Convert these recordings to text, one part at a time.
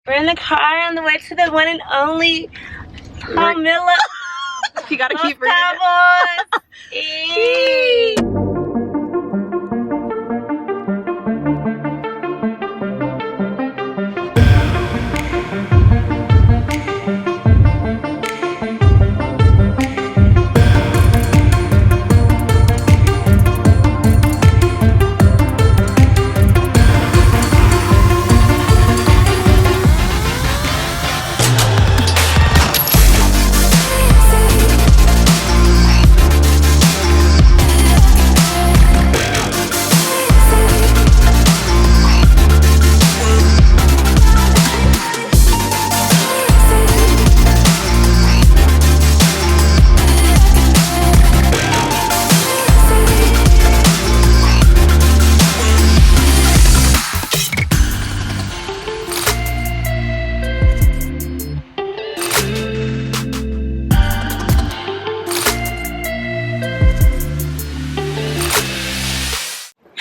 We're in the car on the way to the one and only Camilla. You gotta keep reading.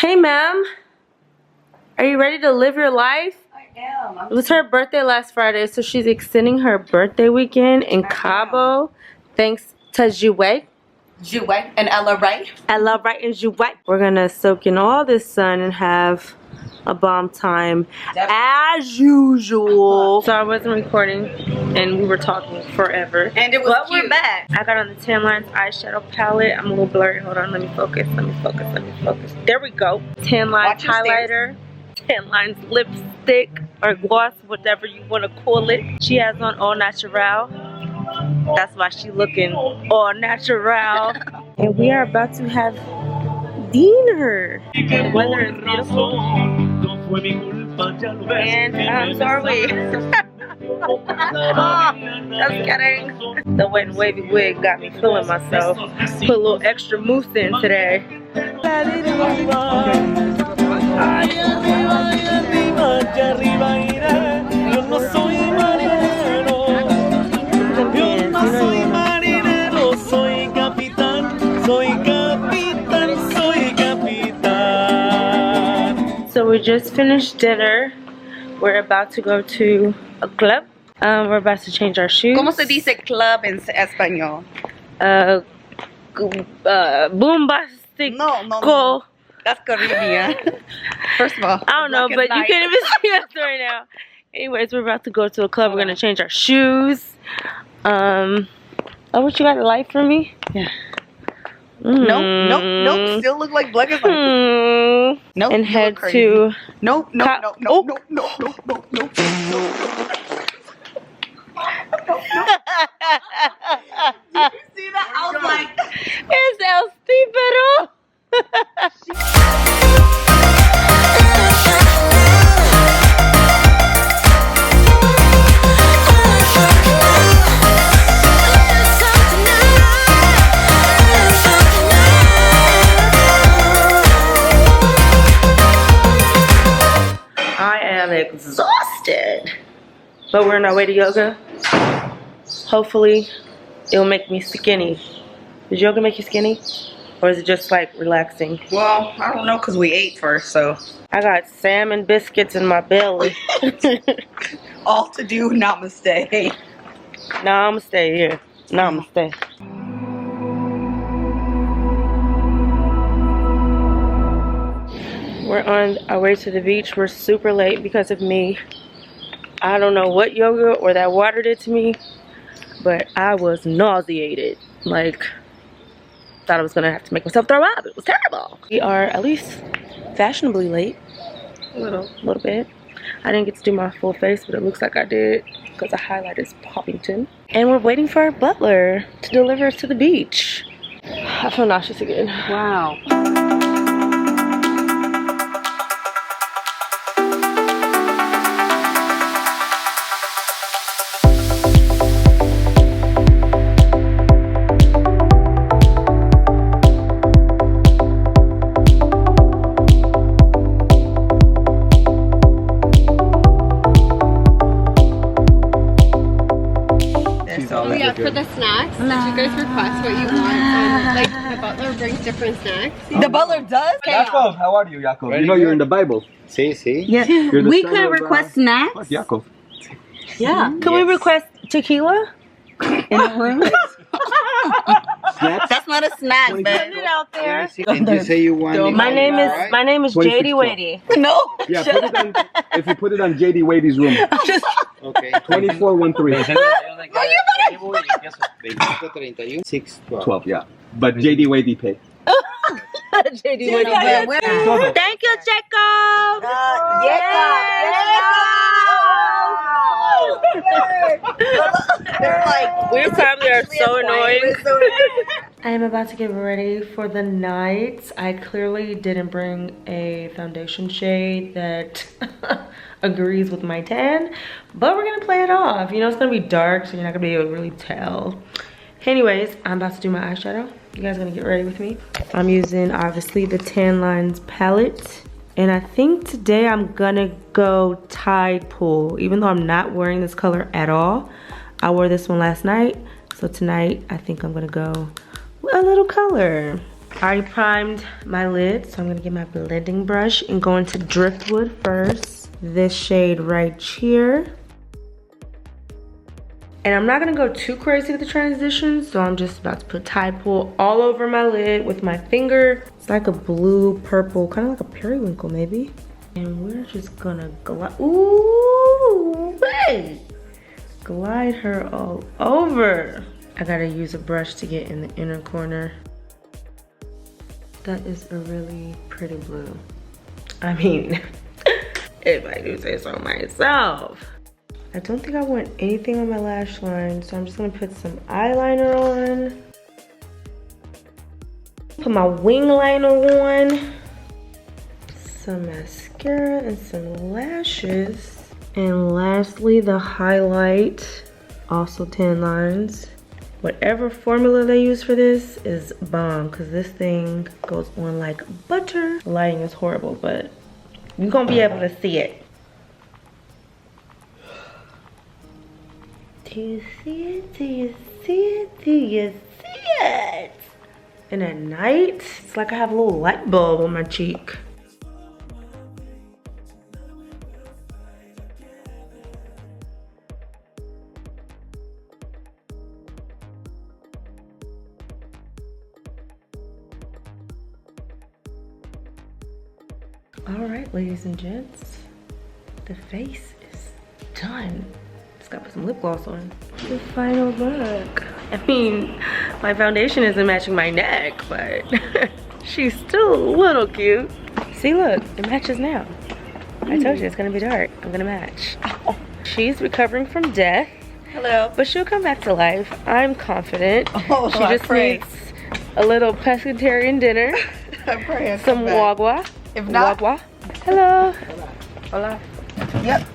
Hey, ma'am. Are you ready to live your life? I am. It was her birthday last Friday, so she's extending her birthday weekend in Cabo. Thanks to Jouer. Jouer and Ellarie. Ellarie and Jouer. We're gonna soak in all this sun and have a bomb time as usual. So I wasn't recording and we were talking forever. And it was but cute. We're back. I got on the Tan Lines eyeshadow palette. I'm a little blurry. Hold on, let me focus. There we go. Tan Lines highlighter. Tan Lines lipstick or gloss, whatever you want to call it. She has on all natural. That's why she looking all natural. And we are about to have dinner. The weather is beautiful. And so are we. Just kidding. The wet and wavy wig got me feeling myself. Put a little extra mousse in today. So we just finished dinner. We're about to go to a club. We're about to change our shoes. ¿Cómo se dice club en español? Bombastic. No. That's Caribbean. First of all, I don't know, but you can't even see us right now. Anyways, we're about to go to a club. We're gonna change our shoes. Oh, what you got a light for me? Yeah. Nope. Still look like black as light. Nope. And head to. Nope. Did you see that? I was like, es el pero. I am exhausted, but we're on our way to yoga. Hopefully it'll make me skinny. Does yoga make you skinny? Or is it just like relaxing? well, I don't know because we ate first, so. I got salmon biscuits in my belly. All to do, namaste. Nah, I'ma stay here. Namaste. We're on our way to the beach. We're super late because of me. I don't know what yoga or that water did to me, but I was nauseated. Like, thought I was gonna have to make myself throw up. It was terrible. We are at least fashionably late. A little bit. I didn't get to do my full face, but it looks like I did because the highlight is Poppington. And we're waiting for our butler to deliver us to the beach. I feel nauseous again. Wow. For the snacks, did you guys request what you want? Like, the butler brings different snacks. The butler does? Yaakov, how are you, Yaakov? You know you're in the Bible. See. Yeah. You're the We son could of, request snacks. What, Yaakov? Yeah. Can we request tequila? In the room? Snacks? That's not a snack, Put babe. it out there. And you say you want My name is 26 JD Wadey. No. Yeah, put it on, if you put it on JD Wade's room. Okay. 2413. 12, yeah. But JD Wadey pay. JD Wadey. Thank you, Jacob. They're like, We probably are so annoying. So I am about to get ready for the night. I clearly didn't bring a foundation shade that agrees with my tan, but we're gonna play it off. You know, it's gonna be dark, so you're not gonna be able to really tell. Anyways, I'm about to do my eyeshadow. You guys gonna get ready with me? I'm using, obviously, the Tan Lines palette. And I think today I'm gonna go Tide Pool. Even though I'm not wearing this color at all. I wore this one last night. So tonight, I think I'm gonna go with a little color. I already primed my lid, so I'm gonna get my blending brush and go into Driftwood first. This shade right here. And I'm not gonna go too crazy with the transitions, so I'm just about to put Tide Pool all over my lid with my finger. It's like a blue, purple, kind of like a periwinkle maybe. And we're just gonna glide, ooh, wait. Glide her all over. I gotta use a brush to get in the inner corner. That is a really pretty blue. I mean, if I do say so myself. I don't think I want anything on my lash line, so I'm just gonna put some eyeliner on. Put my wing liner on. Some mascara and some lashes. And lastly, the highlight, also Tan Lines. Whatever formula they use for this is bomb, because this thing goes on like butter. The lighting is horrible, but you're gonna be able to see it. Do you see it? Do you see it? Do you see it? And at night, it's like I have a little light bulb on my cheek. All right, ladies and gents, the face is done. Just gotta put some lip gloss on. The final look. I mean, my foundation isn't matching my neck, but she's still a little cute. See, look, it matches now. I told you it's gonna be dark. I'm gonna match. She's recovering from death. hello. But she'll come back to life. I'm confident. Oh, she I just pray. needs a little pescatarian dinner. I pray. Some wagwa. If not, Wagwa. Hello. Hola. Yep.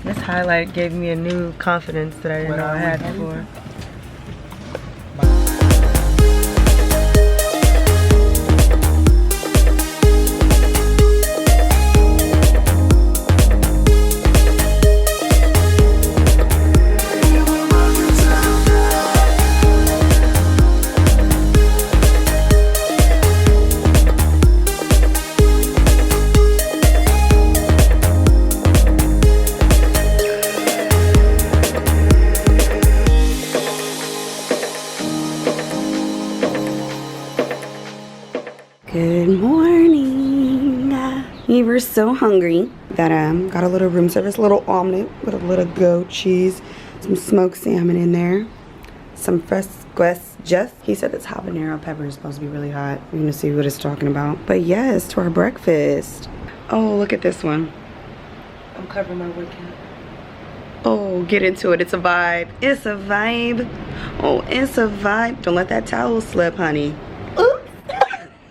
This highlight gave me a new confidence that I didn't know I had before. Good morning. We were so hungry that got a little room service, a little omelet with a little goat cheese, some smoked salmon in there, some fresh Jeff. He said this habanero pepper is supposed to be really hot. We're gonna see what it's talking about. But yes, to our breakfast. Oh, look at this one. I'm covering my wig cap. Oh, get into it. It's a vibe. It's a vibe. Oh, it's a vibe. Don't let that towel slip, honey. Oops.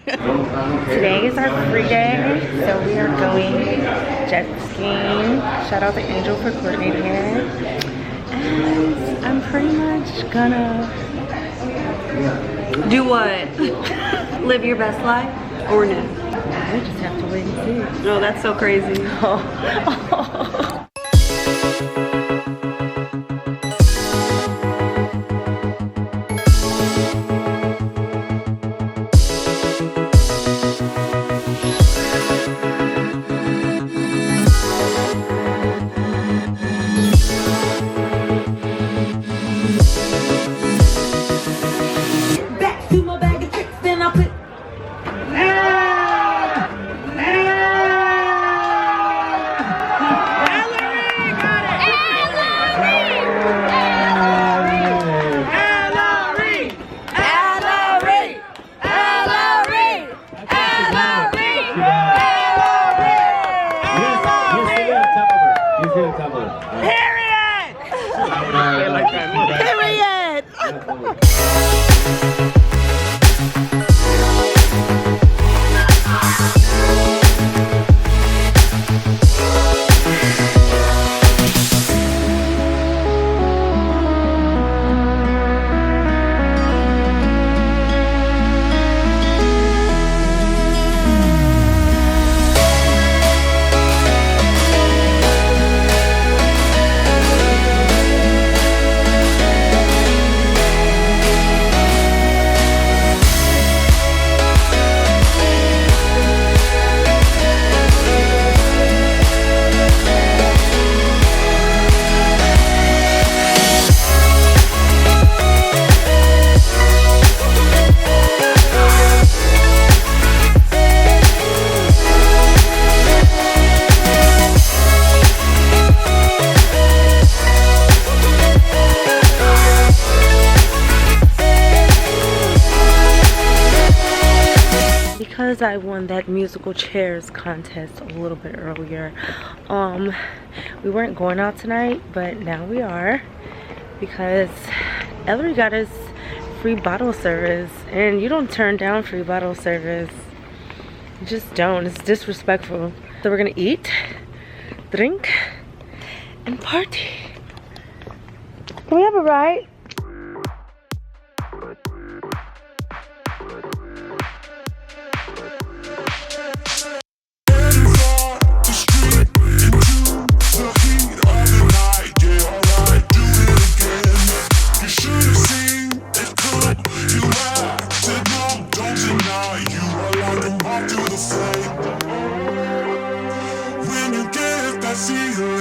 Today is our free day, so we are going jet skiing. Shout out to Angel for coordinating it. And I'm pretty much gonna do what? Live your best life or no? We just have to wait and see. No, that's so crazy. Because I won that musical chairs contest a little bit earlier, we weren't going out tonight, but now we are, because Ellarie got us free bottle service, and you don't turn down free bottle service. You just don't. It's disrespectful. So we're gonna eat, drink, and party. Can we have a ride? See you.